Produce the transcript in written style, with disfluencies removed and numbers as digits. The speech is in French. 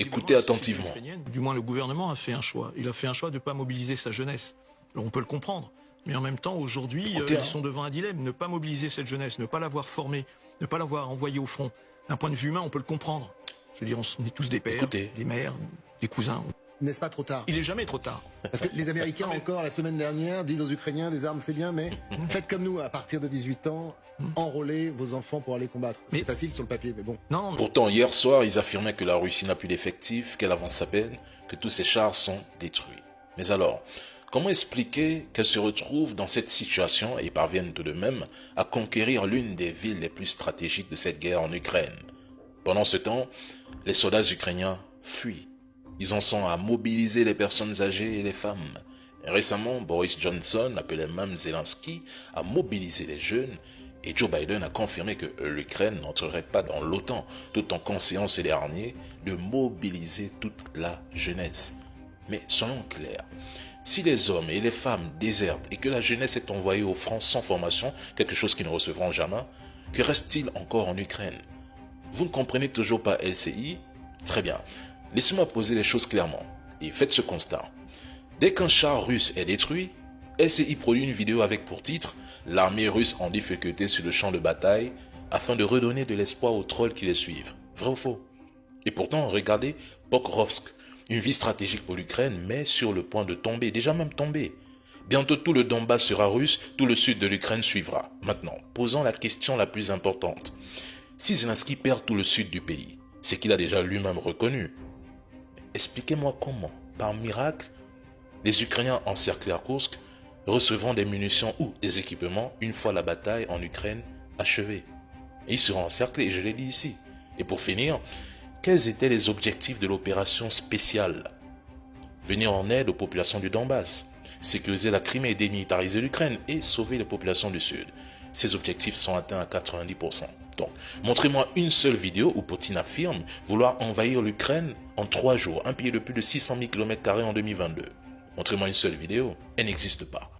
Écoutez attentivement. Du moins, le gouvernement a fait un choix. Il a fait un choix de ne pas mobiliser sa jeunesse. Alors, on peut le comprendre. Mais en même temps, aujourd'hui, ils sont devant un dilemme. Ne pas mobiliser cette jeunesse, ne pas l'avoir formée, ne pas l'avoir envoyée au front. D'un point de vue humain, on peut le comprendre. Je veux dire, on est tous des pères, des mères, des cousins. N'est-ce pas trop tard? Il est jamais trop tard. Parce que les Américains, encore la semaine dernière, disent aux Ukrainiens, des armes c'est bien, mais faites comme nous, à partir de 18 ans, enrôlez vos enfants pour aller combattre. C'est facile sur le papier, mais bon. Non, Pourtant, hier soir, ils affirmaient que la Russie n'a plus d'effectifs, qu'elle avance à peine, que tous ses chars sont détruits. Mais alors, comment expliquer qu'elle se retrouve dans cette situation et parviennent tout de même à conquérir l'une des villes les plus stratégiques de cette guerre en Ukraine? Pendant ce temps, les soldats ukrainiens fuient. Ils en sont à mobiliser les personnes âgées et les femmes. Et récemment, Boris Johnson, appelé même Zelensky, a mobilisé les jeunes et Joe Biden a confirmé que l'Ukraine n'entrerait pas dans l'OTAN, tout en conseillant ces derniers de mobiliser toute la jeunesse. Mais soyons clairs, si les hommes et les femmes désertent et que la jeunesse est envoyée au front sans formation, quelque chose qu'ils ne recevront jamais, que reste-t-il encore en Ukraine? Vous ne comprenez toujours pas LCI? Très bien. Laissez-moi poser les choses clairement et faites ce constat. Dès qu'un char russe est détruit, LCI produit une vidéo avec pour titre « L'armée russe en difficulté sur le champ de bataille » afin de redonner de l'espoir aux trolls qui les suivent. Vrai ou faux? Et pourtant, regardez Pokrovsk, une ville stratégique pour l'Ukraine, mais sur le point de tomber, déjà même tombé. Bientôt tout le Donbass sera russe, tout le sud de l'Ukraine suivra. Maintenant, posons la question la plus importante. Si Zelensky perd tout le sud du pays, c'est qu'il a déjà lui-même reconnu. Expliquez-moi comment, par miracle, les Ukrainiens encerclés à Kursk recevront des munitions ou des équipements une fois la bataille en Ukraine achevée. Et ils seront encerclés, je l'ai dit ici. Et pour finir, quels étaient les objectifs de l'opération spéciale? Venir en aide aux populations du Donbass, sécuriser la Crimée et démilitariser l'Ukraine et sauver les populations du Sud. Ces objectifs sont atteints à 90%. Donc, montrez-moi une seule vidéo où Poutine affirme vouloir envahir l'Ukraine en 3 jours, un pays de plus de 600 000 km² en 2022. Montrez-moi une seule vidéo, elle n'existe pas.